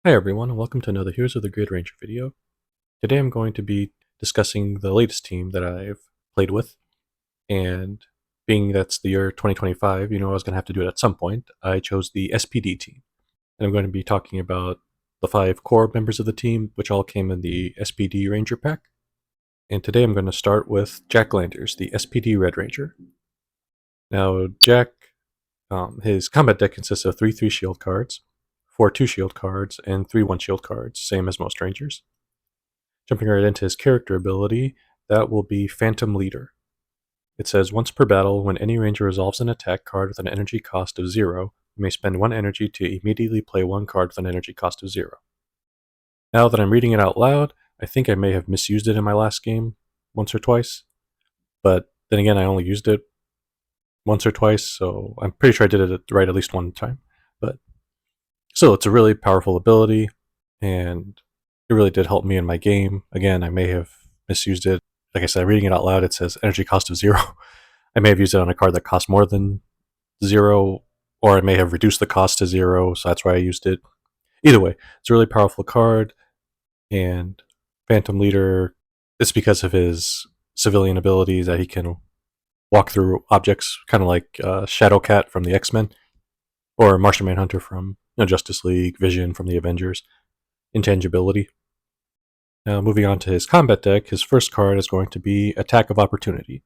Hi everyone, and welcome to another Heroes of the Grid Ranger video. Today I'm going to be discussing the latest team that I've played with, and being that's the year 2025, I was going to have to do it at some point, I chose the S.P.D team. And I'm going to be talking about the 5 core members of the team, which all came in the S.P.D Ranger pack. And today I'm going to start with Jack Landers, the S.P.D Red Ranger. Now, Jack, his combat deck consists of 3/3 shield cards, 4 2 shield cards, and 3 1 shield cards, same as most Rangers. Jumping right into his character ability, that will be Phantom Leader. It says, once per battle, when any ranger resolves an attack card with an energy cost of 0, you may spend 1 energy to immediately play 1 card with an energy cost of 0. Now that I'm reading it out loud, I think I may have misused it in my last game once or twice, but then again, I only used it once or twice, so I'm pretty sure I did it right at least one time. But still, it's a really powerful ability, and it really did help me in my game. Again, I may have misused it. Like I said, reading it out loud, it says energy cost of 0. I may have used it on a card that costs more than 0, or I may have reduced the cost to 0, so that's why I used it. Either way, it's a really powerful card, and Phantom Leader, it's because of his civilian abilities that he can walk through objects, kind of like Shadow Cat from the X-Men, or Martian Manhunter from Justice League, Vision from the Avengers. Intangibility. Now, moving on to his combat deck, his first card is going to be Attack of Opportunity.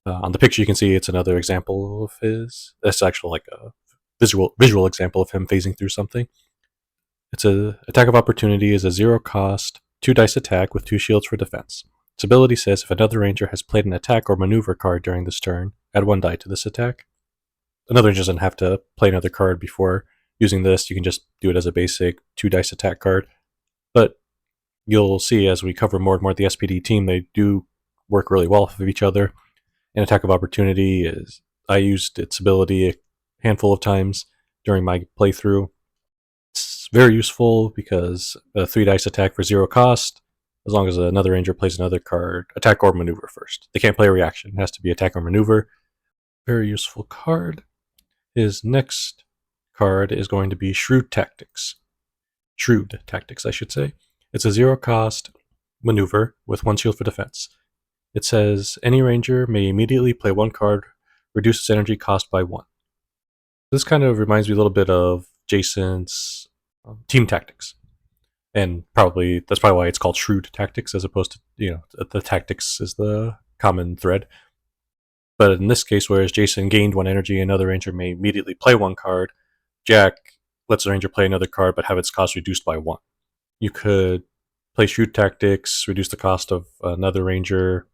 On the picture, you can see it's another example of his. That's actually like a visual example of him phasing through something. It's a Attack of Opportunity is a 0 cost, 2 dice attack with 2 shields for defense. Its ability says if another ranger has played an attack or maneuver card during this turn, add 1 die to this attack. Another ranger doesn't have to play another card before using this. You can just do it as a basic 2 dice attack card. But you'll see as we cover more and more the S.P.D team, they do work really well off of each other. And Attack of Opportunity is, I used its ability a handful of times during my playthrough. It's very useful because a 3 dice attack for 0 cost, as long as another ranger plays another card, attack or maneuver first. They can't play a reaction, it has to be attack or maneuver. Very useful card. His next card is going to be Shrewd Tactics. Shrewd Tactics, I should say. It's a 0 cost maneuver with 1 shield for defense. It says any ranger may immediately play 1 card, reduce its energy cost by 1. This kind of reminds me a little bit of Jason's team tactics. And that's probably why it's called Shrewd Tactics as opposed to, the tactics is the common thread. But in this case, whereas Jason gained 1 energy, another ranger may immediately play 1 card, Jack lets the ranger play another card but have its cost reduced by 1. You could play Shrewd Tactics, reduce the cost of another ranger.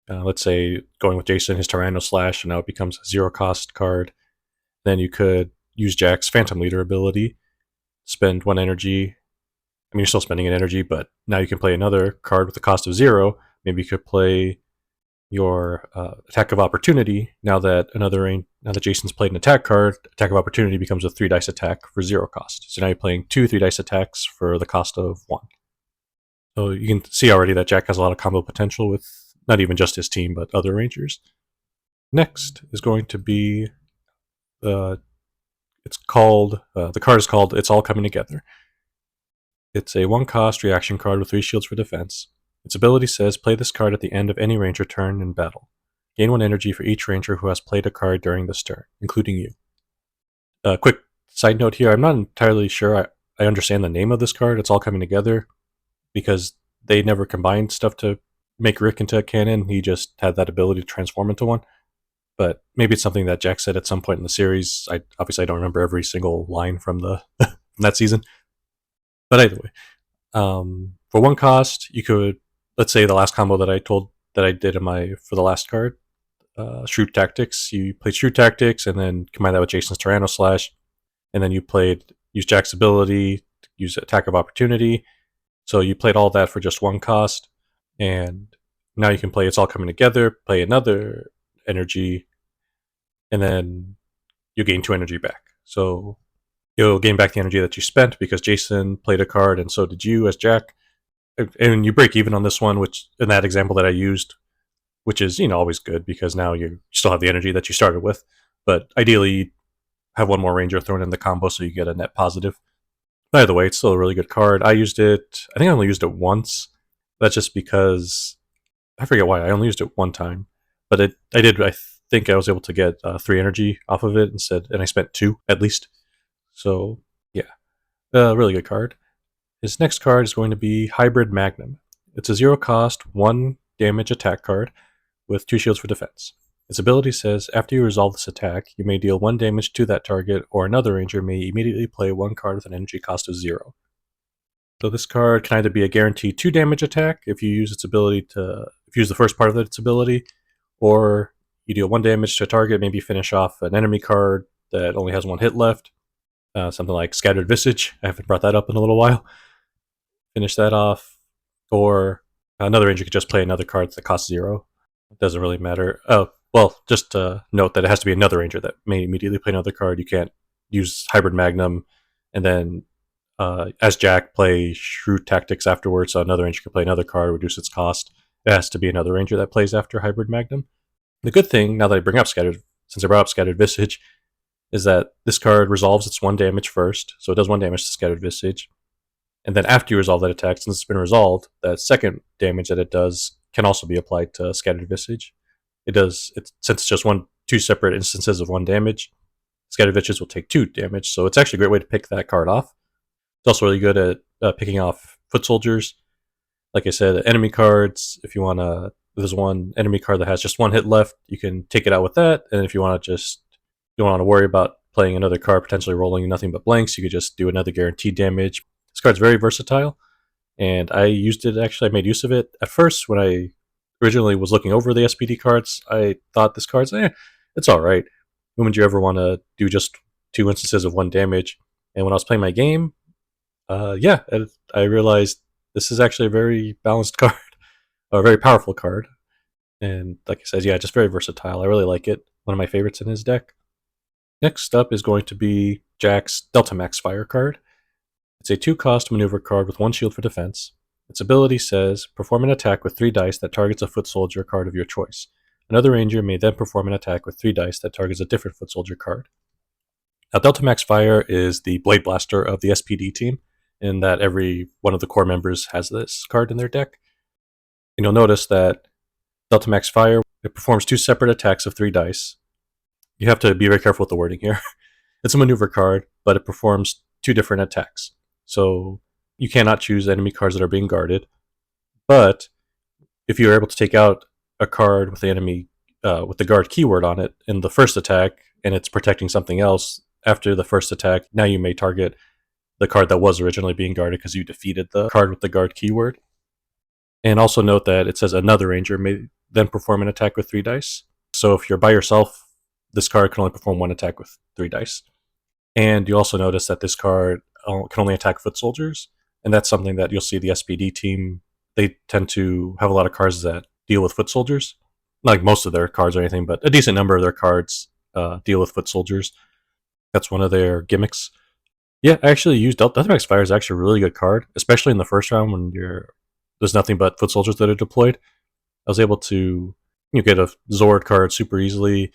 Let's say going with Jason, his Tyranno Slash, and now it becomes a 0 cost card. Then you could use Jack's Phantom Leader ability, spend 1 energy. I mean, you're still spending an energy, but now you can play another card with the cost of 0. Maybe you could play your Attack of Opportunity. Now that Jason's played an attack card, Attack of Opportunity becomes a 3 dice attack for 0 cost. So now you're playing 2 3 dice attacks for the cost of 1. So you can see already that Jack has a lot of combo potential with not even just his team, but other rangers. Next is going to be the card is called It's All Coming Together. It's a 1 cost reaction card with 3 shields for defense. Its ability says play this card at the end of any ranger turn in battle. Gain 1 energy for each ranger who has played a card during this turn, including you. Quick side note here, I'm not entirely sure I understand the name of this card, It's All Coming Together, because they never combined stuff to make Rick into a cannon. He just had that ability to transform into one. But maybe it's something that Jack said at some point in the series. I don't remember every single line from from that season. But either way, for 1 cost, you could, let's say the last combo that I did for the last card, Shrewd Tactics. You played Shrewd Tactics and then combine that with Jason's Tyranno Slash, and then you use Jack's ability, use Attack of Opportunity. So you played all that for just 1 cost, and now you can play It's All Coming Together, play another energy, and then you gain 2 energy back. So you'll gain back the energy that you spent because Jason played a card and so did you as Jack. And you break even on this one, which in that example that I used, which is always good because now you still have the energy that you started with. But ideally, have 1 more ranger thrown in the combo so you get a net positive. By the way, it's still a really good card. I used it. I think I only used it once. That's just because I forget why. I only used it one time, but it I did. I think I was able to get 3 energy off of it instead, and I spent 2 at least. So yeah, really good card. His next card is going to be Hybrid Magnum. It's a 0 cost, 1 damage attack card with 2 shields for defense. Its ability says after you resolve this attack, you may deal 1 damage to that target, or another ranger may immediately play 1 card with an energy cost of 0. So this card can either be a guaranteed 2 damage attack if you use its ability to, if you use the first part of its ability, or you deal 1 damage to a target, maybe finish off an enemy card that only has 1 hit left. Something like Scattered Visage. I haven't brought that up in a little while. Finish that off. Or another ranger could just play another card that costs 0. It doesn't really matter. Oh, well, just note that it has to be another ranger that may immediately play another card. You can't use Hybrid Magnum and then as Jack play Shrewd Tactics afterwards, so another ranger can play another card, reduce its cost. It has to be another ranger that plays after Hybrid Magnum. The good thing, now that I bring up since I brought up Scattered Visage, is that this card resolves its 1 damage first, so it does 1 damage to Scattered Visage. And then after you resolve that attack, since it's been resolved, that second damage that it does can also be applied to Scattered Visage. Since it's just 2 separate instances of 1 damage, Scattered Visage will take 2 damage, so it's actually a great way to pick that card off. It's also really good at picking off foot soldiers. Like I said, enemy cards, if you want to, there's one enemy card that has just 1 hit left, you can take it out with that. And if you want to you don't want to worry about playing another card, potentially rolling nothing but blanks, you could just do another guaranteed damage. This card's very versatile, and I used it, actually, I made use of it. At first, when I originally was looking over the S.P.D cards, I thought this card's, it's alright. When would you ever want to do just 2 instances of 1 damage? And when I was playing my game, I realized this is actually a very balanced card, a very powerful card. And like I said, yeah, just very versatile. I really like it. One of my favorites in his deck. Next up is going to be Jack's Delta Max Fire card. It's a 2-cost maneuver card with 1 shield for defense. Its ability says, perform an attack with 3 dice that targets a foot soldier card of your choice. Another ranger may then perform an attack with 3 dice that targets a different foot soldier card. Now, Delta Max Fire is the Blade Blaster of the S.P.D team, in that every one of the core members has this card in their deck. And you'll notice that Delta Max Fire, it performs 2 separate attacks of 3 dice. You have to be very careful with the wording here. It's a maneuver card, but it performs 2 different attacks. So you cannot choose enemy cards that are being guarded. But if you're able to take out a card with the enemy with the guard keyword on it in the first attack, and it's protecting something else after the first attack, now you may target the card that was originally being guarded because you defeated the card with the guard keyword. And also note that it says another ranger may then perform an attack with 3 dice. So if you're by yourself, this card can only perform 1 attack with 3 dice. And you also notice that this card can only attack foot soldiers, and that's something that you'll see the S.P.D team, they tend to have a lot of cards that deal with foot soldiers. Not like most of their cards or anything, but a decent number of their cards deal with foot soldiers. That's one of their gimmicks. Yeah, I actually used Delta Max Fire is actually a really good card, especially in the first round when there's nothing but foot soldiers that are deployed. I was able to get a Zord card super easily,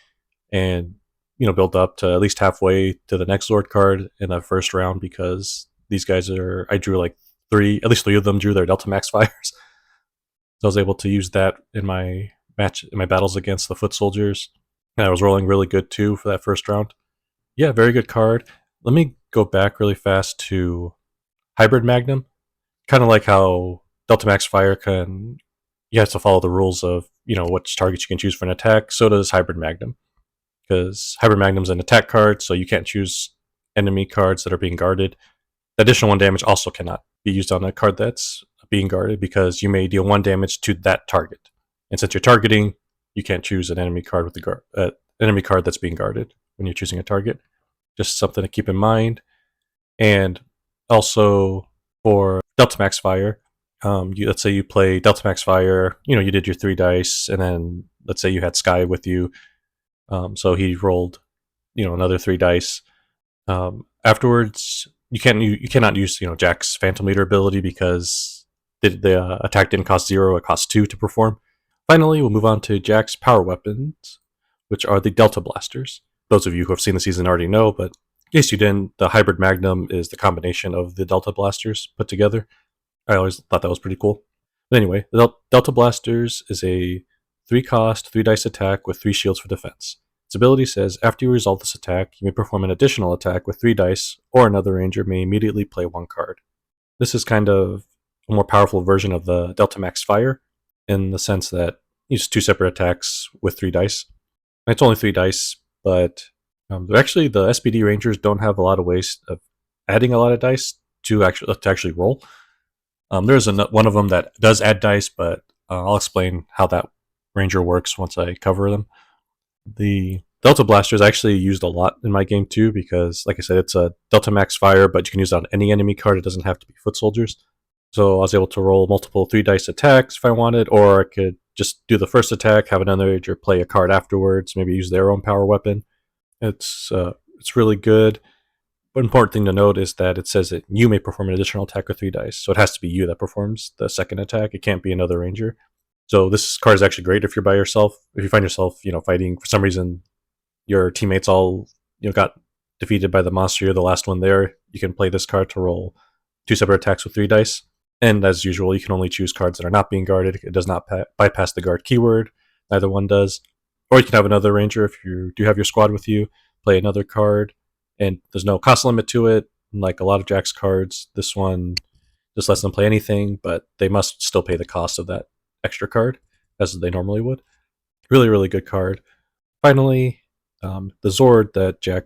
and build up to at least halfway to the next Zord card in the first round, because these guys I drew like at least 3 of them drew their Delta Max Fires. So I was able to use that in my battles against the foot soldiers, and I was rolling really good too for that first round. Yeah, very good card. Let me go back really fast to Hybrid Magnum. Kind of like how Delta Max Fire you have to follow the rules of, which targets you can choose for an attack. So does Hybrid Magnum. Because Hybrid Magnum's an attack card, so you can't choose enemy cards that are being guarded. The additional 1 damage also cannot be used on a card that's being guarded, because you may deal 1 damage to that target. And since you're targeting, you can't choose an enemy card with enemy card that's being guarded when you're choosing a target. Just something to keep in mind. And also for Delta Max Fire, let's say you play Delta Max Fire, you did your 3 dice, and then let's say you had Sky with you, so he rolled, another 3 dice. Afterwards, you cannot use Jack's Phantom Leader ability, because the attack didn't cost 0; it cost 2 to perform. Finally, we'll move on to Jack's power weapons, which are the Delta Blasters. Those of you who have seen the season already know, but case you didn't, the Hybrid Magnum is the combination of the Delta Blasters put together. I always thought that was pretty cool. But anyway, the Delta Blasters is a 3 cost, 3 dice attack with 3 shields for defense. Its ability says, after you resolve this attack, you may perform an additional attack with 3 dice, or another ranger may immediately play 1 card. This is kind of a more powerful version of the Delta Max Fire, in the sense that it's 2 separate attacks with 3 dice. And it's only 3 dice, but actually the S.P.D Rangers don't have a lot of ways of adding a lot of dice to actually roll. There's one of them that does add dice, but I'll explain how that ranger works once I cover them. The Delta Blasters I actually used a lot in my game too, because like I said, it's a Delta Max Fire, but you can use it on any enemy card. It doesn't have to be foot soldiers. So I was able to roll multiple 3 dice attacks if I wanted, or I could just do the first attack, have another ranger play a card afterwards, maybe use their own power weapon. It's really good. One important thing to note is that it says that you may perform an additional attack with 3 dice, so it has to be you that performs the second attack. It can't be another ranger. So this card is actually great if you're by yourself. If you find yourself, fighting for some reason, your teammates all got defeated by the monster. You're the last one there. You can play this card to roll 2 separate attacks with 3 dice. And as usual, you can only choose cards that are not being guarded. It does not bypass the guard keyword. Neither one does. Or you can have another ranger if you do have your squad with you, play another card, and there's no cost limit to it. Like a lot of Jack's cards, this one just lets them play anything, but they must still pay the cost of that extra card, as they normally would. Really, really good card. Finally, the Zord that Jack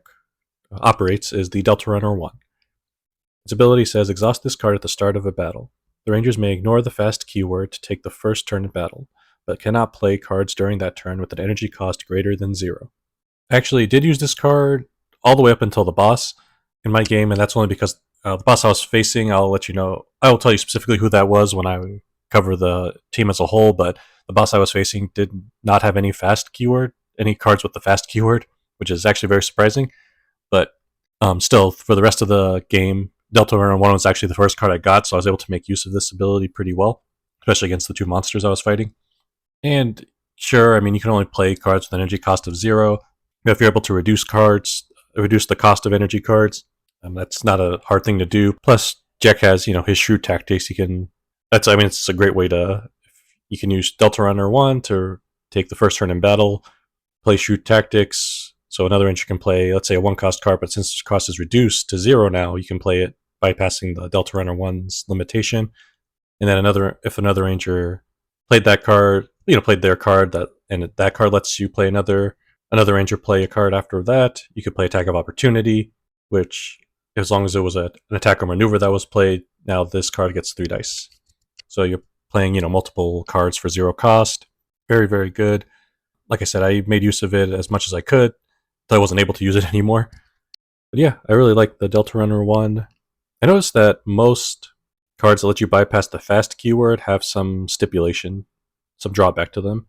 operates is the Delta Runner 1. Its ability says, exhaust this card at the start of a battle. The Rangers may ignore the fast keyword to take the first turn in battle, but cannot play cards during that turn with an energy cost greater than 0. I actually did use this card all the way up until the boss in my game, and that's only because the boss I was facing, I will tell you specifically who that was when I cover the team as a whole, but the boss I was facing did not have any cards with the fast keyword, which is actually very surprising. But still, for the rest of the game, Delta Runner 1 was actually the first card I got, so I was able to make use of this ability pretty well, especially against the 2 monsters I was fighting. And sure, you can only play cards with an energy cost of 0. If you're able to reduce the cost of energy cards, that's not a hard thing to do. Plus, Jack has, his shrewd tactics. It's a great way you can use Delta Runner 1 to take the first turn in battle, play shrewd tactics. So another ranger can play, let's say, a 1-cost card, but since its cost is reduced to 0 now, you can play it bypassing the Delta Runner 1's limitation. And then if another ranger played that card, played their card, and that card lets you play another ranger play a card after that. You could play Attack of Opportunity, which, as long as it was an attack or maneuver that was played, now this card gets 3 dice. So you're playing, multiple cards for 0 cost. Very, very good. Like I said, I made use of it as much as I could, until I wasn't able to use it anymore. But yeah, I really like the Delta Runner 1. I noticed that most cards that let you bypass the fast keyword have some stipulation, some drawback to them.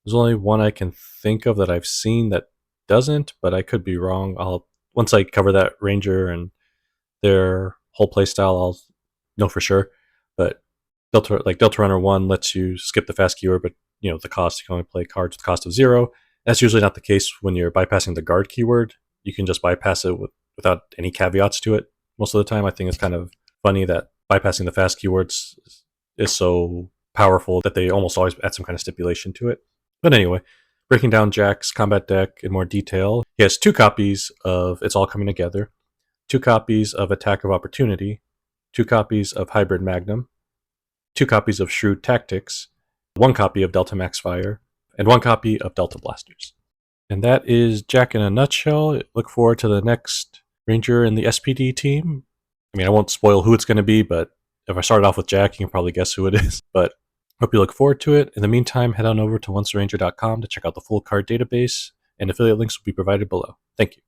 There's only one I can think of that I've seen that doesn't, but I could be wrong. Once I cover that ranger and their whole playstyle, I'll know for sure. But Delta Runner 1 lets you skip the fast keyword, but the cost, you can only play cards with the cost of 0. That's usually not the case when you're bypassing the guard keyword. You can just bypass it without any caveats to it. Most of the time, I think it's kind of funny that bypassing the fast keywords is so powerful that they almost always add some kind of stipulation to it. But anyway, breaking down Jack's combat deck in more detail, he has 2 copies of It's All Coming Together, 2 copies of Attack of Opportunity, 2 copies of Hybrid Magnum, 2 copies of Shrewd Tactics, 1 copy of Delta Max Fire, and 1 copy of Delta Blasters. And that is Jack in a nutshell. Look forward to the next Ranger in the S.P.D team. I won't spoil who it's going to be, but if I start off with Jack, you can probably guess who it is. But hope you look forward to it. In the meantime, head on over to onceranger.com to check out the full card database, and affiliate links will be provided below. Thank you.